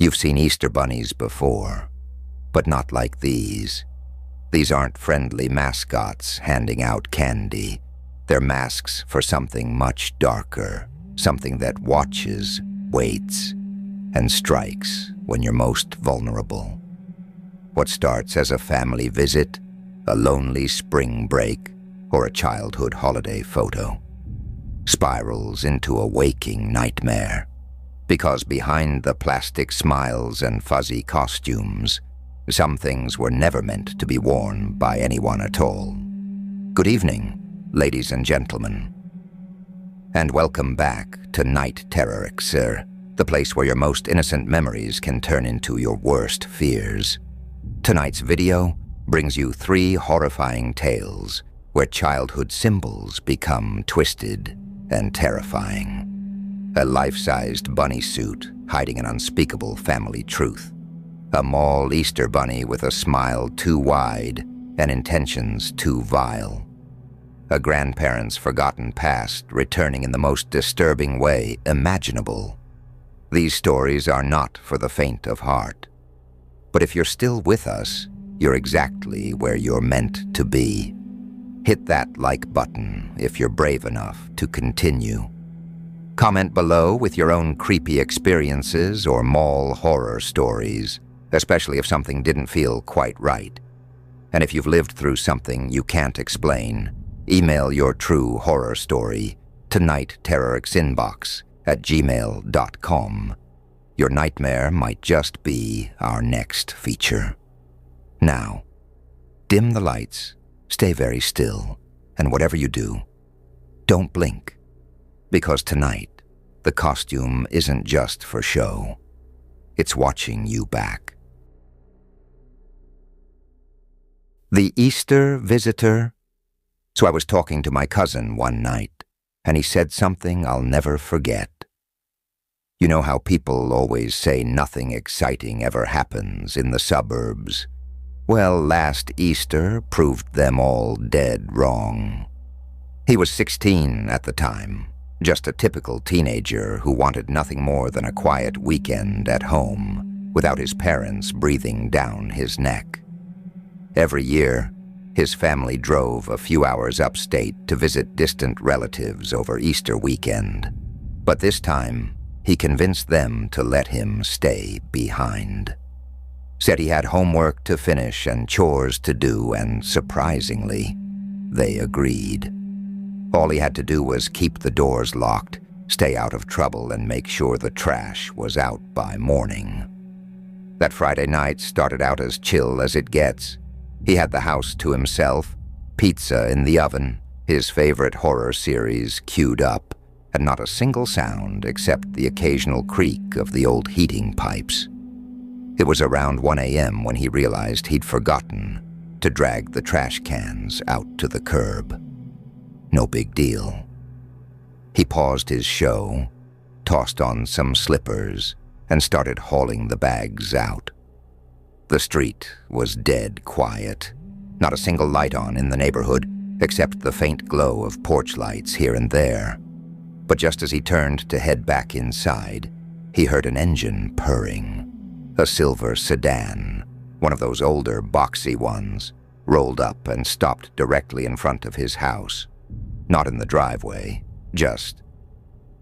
You've seen Easter bunnies before, but not like these. These aren't friendly mascots handing out candy. They're masks for something much darker, something that watches, waits, and strikes when you're most vulnerable. What starts as a family visit, a lonely spring break, or a childhood holiday photo spirals into a waking nightmare. Because behind the plastic smiles and fuzzy costumes, some things were never meant to be worn by anyone at all. Good evening, ladies and gentlemen. And welcome back to Night Terror Elixir, the place where your most innocent memories can turn into your worst fears. Tonight's video brings you 3 horrifying tales where childhood symbols become twisted and terrifying. A life-sized bunny suit hiding an unspeakable family truth. A mall Easter bunny with a smile too wide and intentions too vile. A grandparent's forgotten past returning in the most disturbing way imaginable. These stories are not for the faint of heart. But if you're still with us, you're exactly where you're meant to be. Hit that like button if you're brave enough to continue. Comment below with your own creepy experiences or mall horror stories, especially if something didn't feel quite right. And if you've lived through something you can't explain, email your true horror story to nightterrorxinbox@gmail.com. Your nightmare might just be our next feature. Now, dim the lights, stay very still, and whatever you do, don't blink. Because tonight, the costume isn't just for show. It's watching you back. The Easter Visitor. So I was talking to my cousin one night, and he said something I'll never forget. You know how people always say nothing exciting ever happens in the suburbs? Well, last Easter proved them all dead wrong. He was 16 at the time, just a typical teenager who wanted nothing more than a quiet weekend at home, without his parents breathing down his neck. Every year, his family drove a few hours upstate to visit distant relatives over Easter weekend. But this time, he convinced them to let him stay behind. Said he had homework to finish and chores to do, and surprisingly, they agreed. All he had to do was keep the doors locked, stay out of trouble, and make sure the trash was out by morning. That Friday night started out as chill as it gets. He had the house to himself, pizza in the oven, his favorite horror series queued up, and not a single sound except the occasional creak of the old heating pipes. It was around 1 a.m. when he realized he'd forgotten to drag the trash cans out to the curb. No big deal. He paused his show, tossed on some slippers, and started hauling the bags out. The street was dead quiet. Not a single light on in the neighborhood, except the faint glow of porch lights here and there. But just as he turned to head back inside, he heard an engine purring. A silver sedan, one of those older, boxy ones, rolled up and stopped directly in front of his house. Not in the driveway, just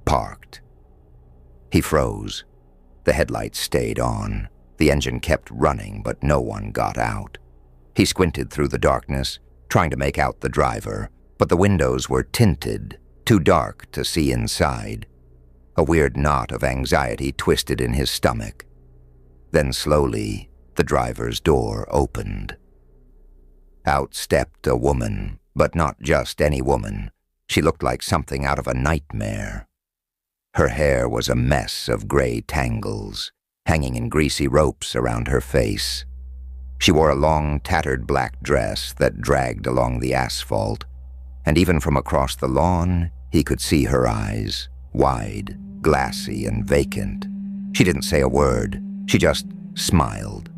parked. He froze. The headlights stayed on. The engine kept running, but no one got out. He squinted through the darkness, trying to make out the driver, but the windows were tinted, too dark to see inside. A weird knot of anxiety twisted in his stomach. Then slowly, the driver's door opened. Out stepped a woman, but not just any woman. She looked like something out of a nightmare. Her hair was a mess of gray tangles, hanging in greasy ropes around her face. She wore a long, tattered black dress that dragged along the asphalt, and even from across the lawn, he could see her eyes, wide, glassy, and vacant. She didn't say a word. She just smiled.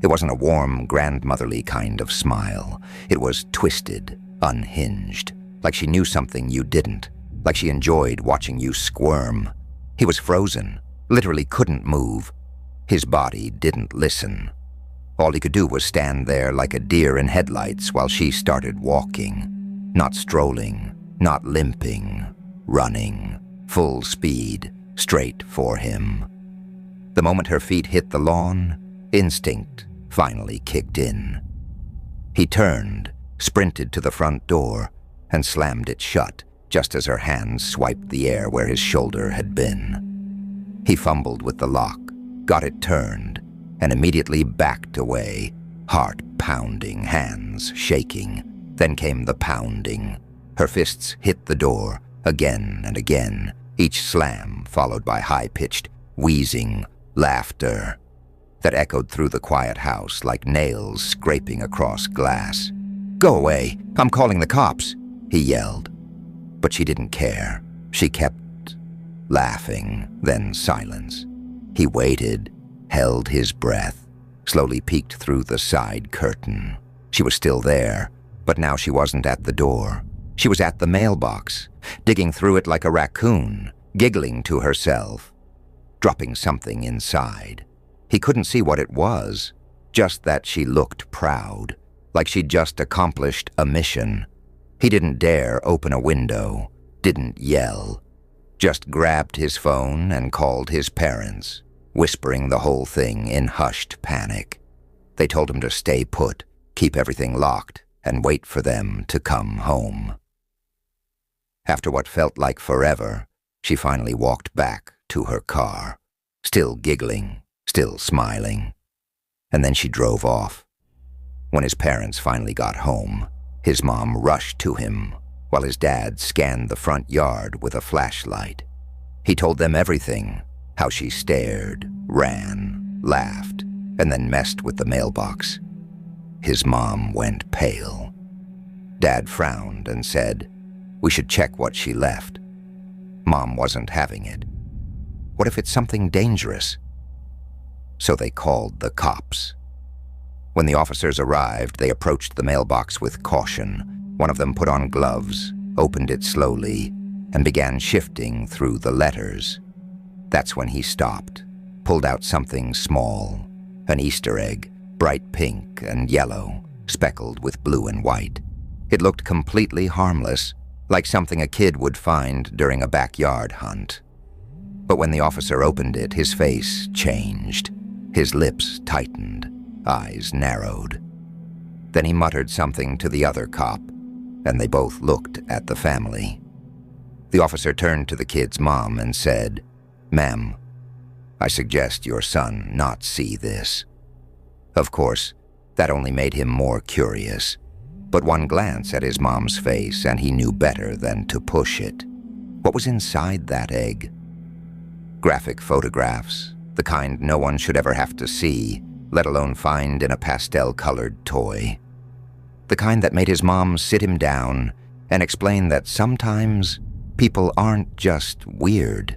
It wasn't a warm, grandmotherly kind of smile. It was twisted, unhinged, like she knew something you didn't, like she enjoyed watching you squirm. He was frozen, literally couldn't move. His body didn't listen. All he could do was stand there like a deer in headlights while she started walking. Not strolling, not limping, running, full speed, straight for him. The moment her feet hit the lawn, instinct finally kicked in. He turned, sprinted to the front door, and slammed it shut just as her hands swiped the air where his shoulder had been. He fumbled with the lock, got it turned, and immediately backed away, heart pounding, hands shaking. Then came the pounding. Her fists hit the door again and again, each slam followed by high-pitched, wheezing laughter that echoed through the quiet house like nails scraping across glass. "Go away! I'm calling the cops!" he yelled. But she didn't care. She kept laughing, then silence. He waited, held his breath, slowly peeked through the side curtain. She was still there, but now she wasn't at the door. She was at the mailbox, digging through it like a raccoon, giggling to herself, dropping something inside. He couldn't see what it was, just that she looked proud, like she'd just accomplished a mission. He didn't dare open a window, didn't yell, just grabbed his phone and called his parents, whispering the whole thing in hushed panic. They told him to stay put, keep everything locked, and wait for them to come home. After what felt like forever, she finally walked back to her car, still giggling, still smiling. And then she drove off. When his parents finally got home, his mom rushed to him while his dad scanned the front yard with a flashlight. He told them everything, how she stared, ran, laughed, and then messed with the mailbox. His mom went pale. Dad frowned and said, "We should check what she left." Mom wasn't having it. What if it's something dangerous? So they called the cops. When the officers arrived, they approached the mailbox with caution. One of them put on gloves, opened it slowly, and began shifting through the letters. That's when he stopped, pulled out something small, an Easter egg, bright pink and yellow, speckled with blue and white. It looked completely harmless, like something a kid would find during a backyard hunt. But when the officer opened it, his face changed. His lips tightened, eyes narrowed. Then he muttered something to the other cop, and they both looked at the family. The officer turned to the kid's mom and said, "Ma'am, I suggest your son not see this." Of course, that only made him more curious, but one glance at his mom's face and he knew better than to push it. What was inside that egg? Graphic photographs, the kind no one should ever have to see, let alone find in a pastel-colored toy. The kind that made his mom sit him down and explain that sometimes people aren't just weird.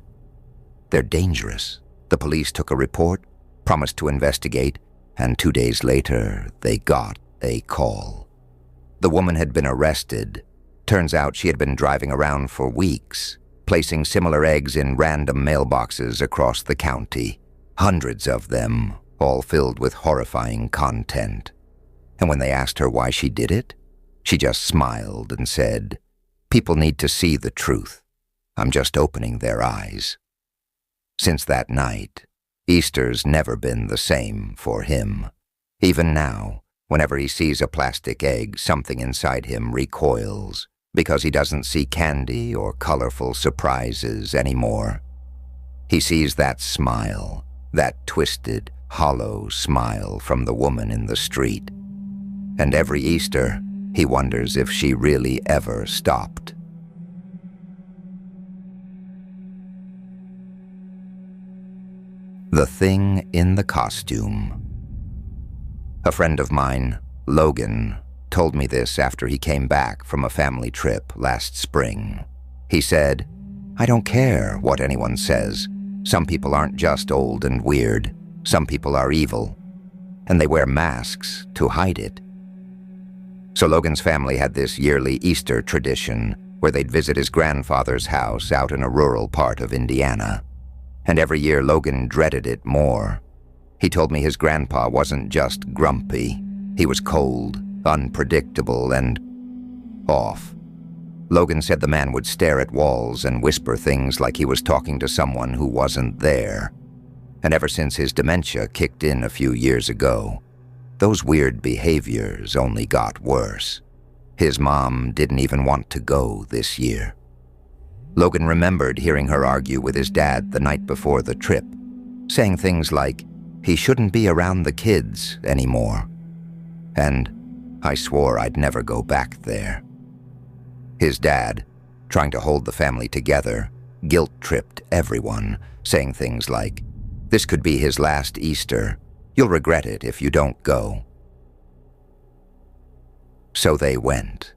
They're dangerous. The police took a report, promised to investigate, and 2 days later, they got a call. The woman had been arrested. Turns out she had been driving around for weeks, placing similar eggs in random mailboxes across the county. Hundreds of them, all filled with horrifying content. And when they asked her why she did it, she just smiled and said, "People need to see the truth. I'm just opening their eyes." Since that night, Easter's never been the same for him. Even now, whenever he sees a plastic egg, something inside him recoils because he doesn't see candy or colorful surprises anymore. He sees that smile, that twisted, hollow smile from the woman in the street. And every Easter, he wonders if she really ever stopped. The Thing in the Costume. A friend of mine, Logan, told me this after he came back from a family trip last spring. He said, "I don't care what anyone says. Some people aren't just old and weird. Some people are evil, and they wear masks to hide it." So Logan's family had this yearly Easter tradition where they'd visit his grandfather's house out in a rural part of Indiana. And every year Logan dreaded it more. He told me his grandpa wasn't just grumpy. He was cold, unpredictable, and off. Logan said the man would stare at walls and whisper things like he was talking to someone who wasn't there. And ever since his dementia kicked in a few years ago, those weird behaviors only got worse. His mom didn't even want to go this year. Logan remembered hearing her argue with his dad the night before the trip, saying things like, he shouldn't be around the kids anymore. And I swore I'd never go back there. His dad, trying to hold the family together, guilt-tripped everyone, saying things like, this could be his last Easter. You'll regret it if you don't go. So they went.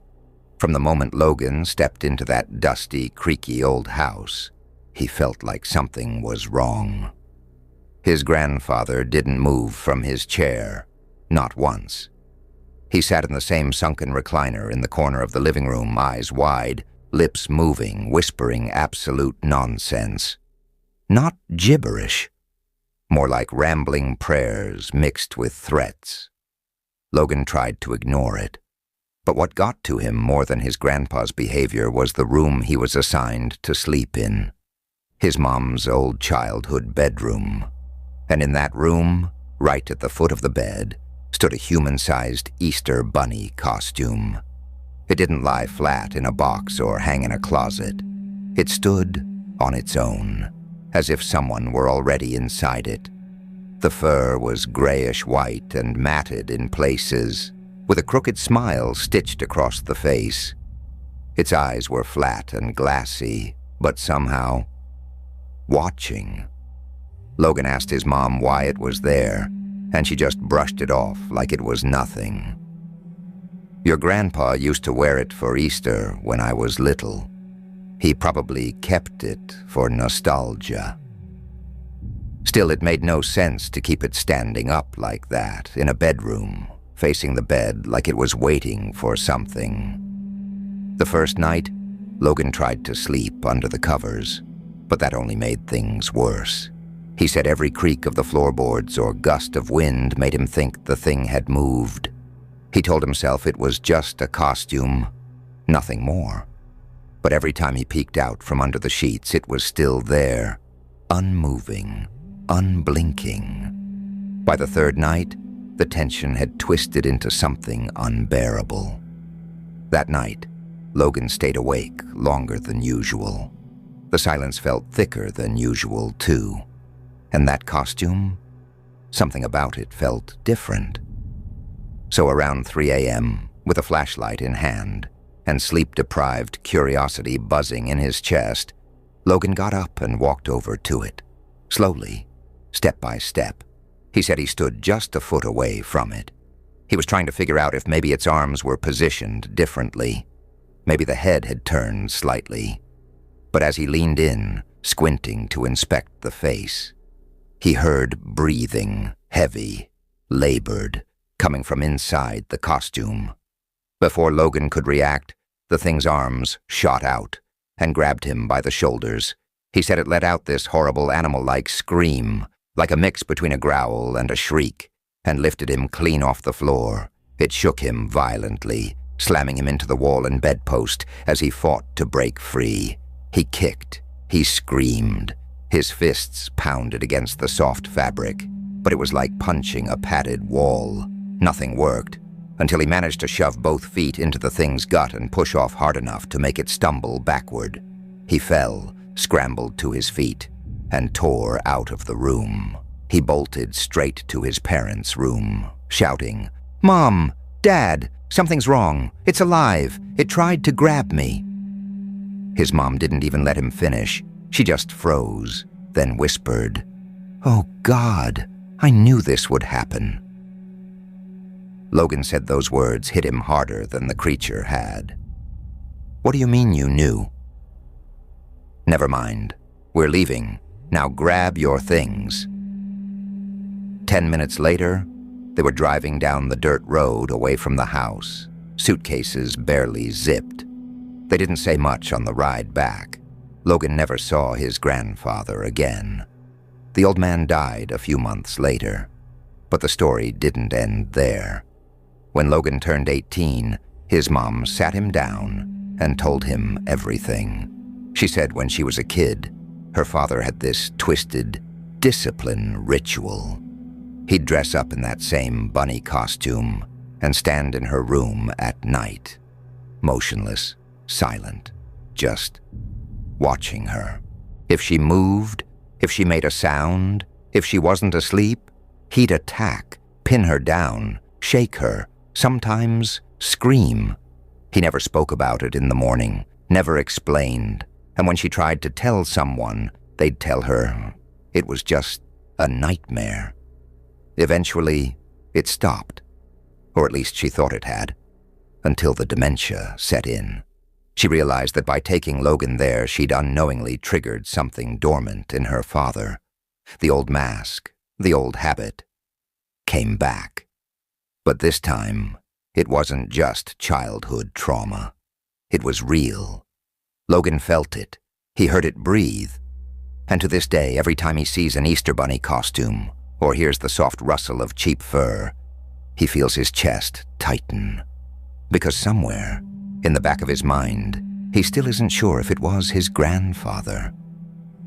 From the moment Logan stepped into that dusty, creaky old house, he felt like something was wrong. His grandfather didn't move from his chair, not once. He sat in the same sunken recliner in the corner of the living room, eyes wide, lips moving, whispering absolute nonsense. Not gibberish. More like rambling prayers mixed with threats. Logan tried to ignore it. But what got to him more than his grandpa's behavior was the room he was assigned to sleep in. His mom's old childhood bedroom. And in that room, right at the foot of the bed, stood a human-sized Easter bunny costume. It didn't lie flat in a box or hang in a closet. It stood on its own, as if someone were already inside it. The fur was grayish-white and matted in places, with a crooked smile stitched across the face. Its eyes were flat and glassy, but somehow watching. Logan asked his mom why it was there, and she just brushed it off like it was nothing. Your grandpa used to wear it for Easter when I was little. He probably kept it for nostalgia. Still, it made no sense to keep it standing up like that in a bedroom, facing the bed like it was waiting for something. The first night, Logan tried to sleep under the covers, but that only made things worse. He said every creak of the floorboards or gust of wind made him think the thing had moved. He told himself it was just a costume, nothing more. But every time he peeked out from under the sheets, it was still there, unmoving, unblinking. By the third night, the tension had twisted into something unbearable. That night, Logan stayed awake longer than usual. The silence felt thicker than usual, too. And that costume, something about it felt different. So around 3 a.m., with a flashlight in hand and sleep-deprived curiosity buzzing in his chest, Logan got up and walked over to it, slowly, step by step. He said he stood just a foot away from it. He was trying to figure out if maybe its arms were positioned differently. Maybe the head had turned slightly. But as he leaned in, squinting to inspect the face, he heard breathing, heavy, labored, coming from inside the costume. Before Logan could react, the thing's arms shot out and grabbed him by the shoulders. He said it let out this horrible animal-like scream, like a mix between a growl and a shriek, and lifted him clean off the floor. It shook him violently, slamming him into the wall and bedpost as he fought to break free. He kicked, he screamed. His fists pounded against the soft fabric, but it was like punching a padded wall. Nothing worked, until he managed to shove both feet into the thing's gut and push off hard enough to make it stumble backward. He fell, scrambled to his feet, and tore out of the room. He bolted straight to his parents' room, shouting, "Mom! Dad! Something's wrong! It's alive! It tried to grab me!" His mom didn't even let him finish. She just froze, then whispered, "Oh God, I knew this would happen." Logan said those words hit him harder than the creature had. "What do you mean you knew?" "Never mind. We're leaving. Now grab your things." 10 minutes later, they were driving down the dirt road away from the house, suitcases barely zipped. They didn't say much on the ride back. Logan never saw his grandfather again. The old man died a few months later, But the story didn't end there. When Logan turned 18, his mom sat him down and told him everything. She said when she was a kid, her father had this twisted discipline ritual. He'd dress up in that same bunny costume and stand in her room at night, motionless, silent, just watching her. If she moved, if she made a sound, if she wasn't asleep, he'd attack, pin her down, shake her, sometimes scream. He never spoke about it in the morning, never explained, and when she tried to tell someone, they'd tell her it was just a nightmare. Eventually, it stopped, or at least she thought it had, until the dementia set in. She realized that by taking Logan there, she'd unknowingly triggered something dormant in her father. The old mask, the old habit, came back. But this time, it wasn't just childhood trauma. It was real. Logan felt it. He heard it breathe. And to this day, every time he sees an Easter bunny costume or hears the soft rustle of cheap fur, he feels his chest tighten. Because somewhere, in the back of his mind, he still isn't sure if it was his grandfather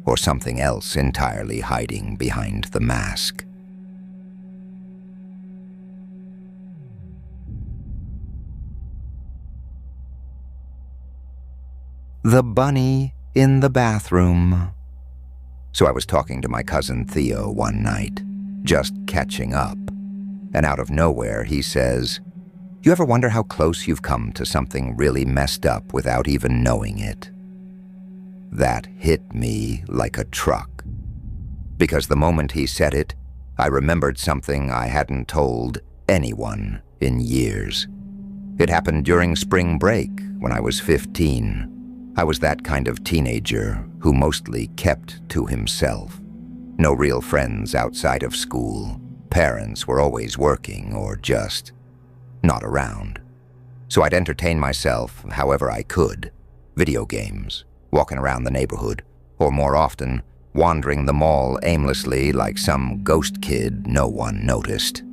or something else entirely hiding behind the mask. The bunny in the bathroom. So I was talking to my cousin Theo one night, just catching up, and out of nowhere he says, "You ever wonder how close you've come to something really messed up without even knowing it?" That hit me like a truck, because the moment he said it, I remembered something I hadn't told anyone in years. It happened during spring break when I was 15. I was that kind of teenager who mostly kept to himself. No real friends outside of school. Parents were always working or just not around. So I'd entertain myself however I could. Video games, walking around the neighborhood, or more often, wandering the mall aimlessly like some ghost kid no one noticed.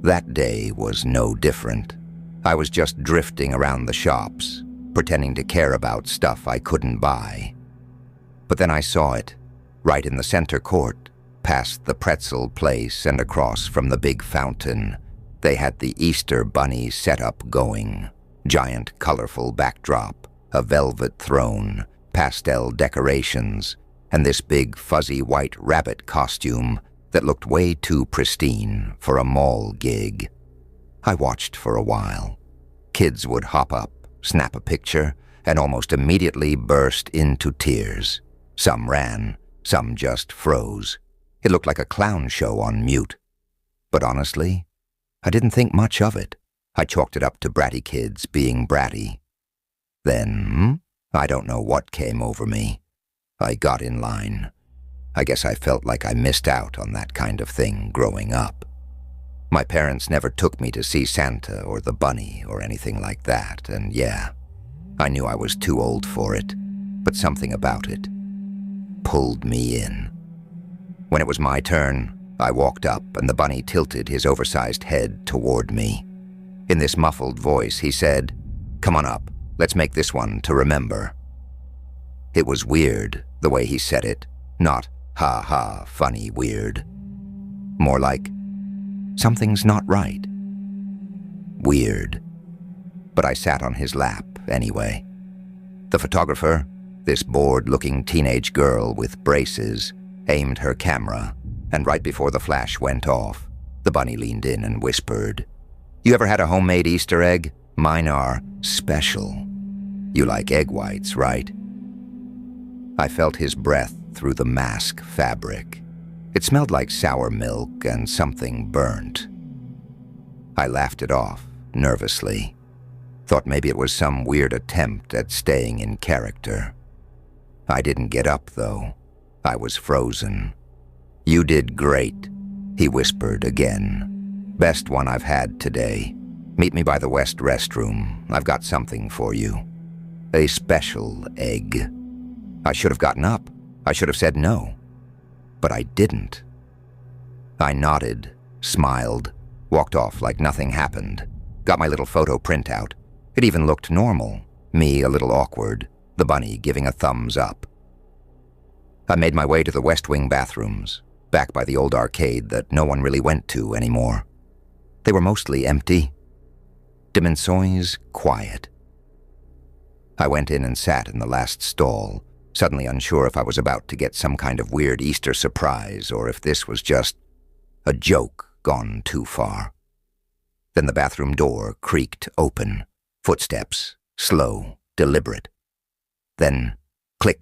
That day was no different. I was just drifting around the shops, pretending to care about stuff I couldn't buy. But then I saw it, right in the center court, past the pretzel place and across from the big fountain. They had the Easter bunny setup going. Giant, colorful backdrop, a velvet throne, pastel decorations, and this big, fuzzy white rabbit costume that looked way too pristine for a mall gig. I watched for a while. Kids would hop up, snap a picture, and almost immediately burst into tears. Some ran, some just froze. It looked like a clown show on mute. But honestly, I didn't think much of it. I chalked it up to bratty kids being bratty. Then, I don't know what came over me. I got in line. I guess I felt like I missed out on that kind of thing growing up. My parents never took me to see Santa or the bunny or anything like that, and yeah, I knew I was too old for it, but something about it pulled me in. When it was my turn, I walked up and the bunny tilted his oversized head toward me. In this muffled voice, he said, "Come on up, let's make this one to remember." It was weird, the way he said it, not ha ha, funny weird. More like, something's not right. Weird. But I sat on his lap anyway. The photographer, this bored-looking teenage girl with braces, aimed her camera, and right before the flash went off, the bunny leaned in and whispered, "You ever had a homemade Easter egg? Mine are special. You like egg whites, right?" I felt his breath through the mask fabric. It smelled like sour milk and something burnt. I laughed it off, nervously. Thought maybe it was some weird attempt at staying in character. I didn't get up, though. I was frozen. "You did great," he whispered again. "Best one I've had today. Meet me by the West restroom. I've got something for you. A special egg." I should have gotten up. I should have said no. But I didn't. I nodded, smiled, walked off like nothing happened, got my little photo printout. It even looked normal, me a little awkward, the bunny giving a thumbs up. I made my way to the West Wing bathrooms, back by the old arcade that no one really went to anymore. They were mostly empty. Demensoy's quiet. I went in and sat in the last stall, suddenly unsure if I was about to get some kind of weird Easter surprise or if this was just a joke gone too far. Then the bathroom door creaked open, footsteps, slow, deliberate. Then, click.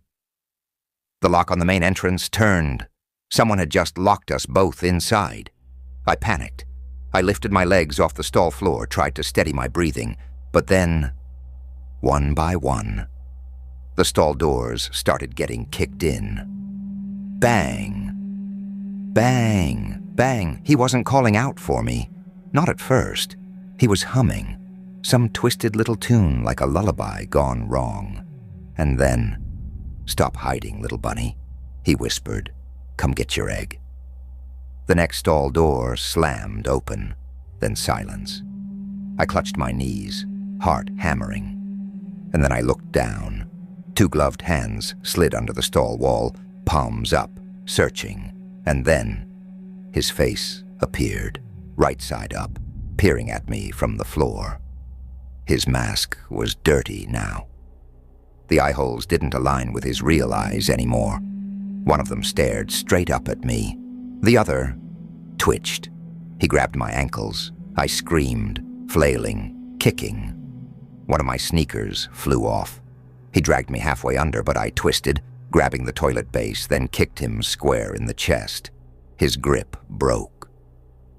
The lock on the main entrance turned. Someone had just locked us both inside. I panicked. I lifted my legs off the stall floor, tried to steady my breathing, but then, one by one, the stall doors started getting kicked in. Bang! Bang! Bang! He wasn't calling out for me. Not at first. He was humming. Some twisted little tune like a lullaby gone wrong. And then, "Stop hiding, little bunny," he whispered. "Come get your egg." The next stall door slammed open, then silence. I clutched my knees, heart hammering. And then I looked down. Two gloved hands slid under the stall wall, palms up, searching. And then his face appeared, right side up, peering at me from the floor. His mask was dirty now. The eye holes didn't align with his real eyes anymore. One of them stared straight up at me. The other twitched. He grabbed my ankles. I screamed, flailing, kicking. One of my sneakers flew off. He dragged me halfway under, but I twisted, grabbing the toilet base, then kicked him square in the chest. His grip broke.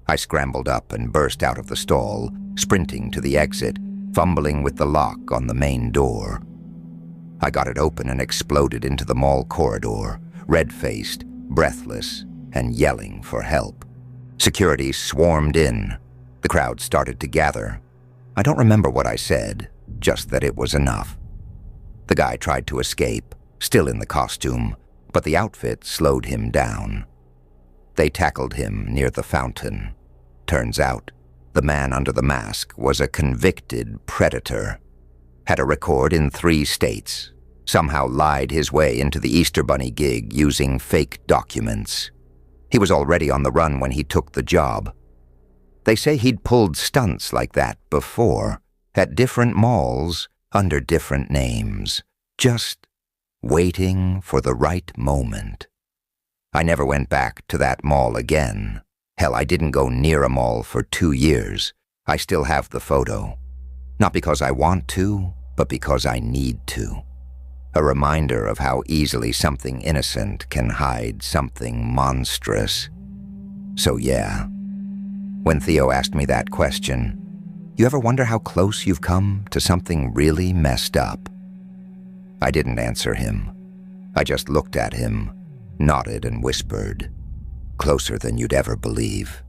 I scrambled up and burst out of the stall, sprinting to the exit, fumbling with the lock on the main door. I got it open and exploded into the mall corridor, red-faced, breathless, and yelling for help. Security swarmed in. The crowd started to gather. I don't remember what I said, just that it was enough. The guy tried to escape, still in the costume, but the outfit slowed him down. They tackled him near the fountain. Turns out, the man under the mask was a convicted predator. Had a record in 3 states. Somehow lied his way into the Easter Bunny gig using fake documents. He was already on the run when he took the job. They say he'd pulled stunts like that before, at different malls, under different names, just waiting for the right moment. I never went back to that mall again. Hell, I didn't go near a mall for 2 years. I still have the photo. Not because I want to, but because I need to. A reminder of how easily something innocent can hide something monstrous. So yeah, when Theo asked me that question, you ever wonder how close you've come to something really messed up? I didn't answer him. I just looked at him, nodded and whispered, "Closer than you'd ever believe."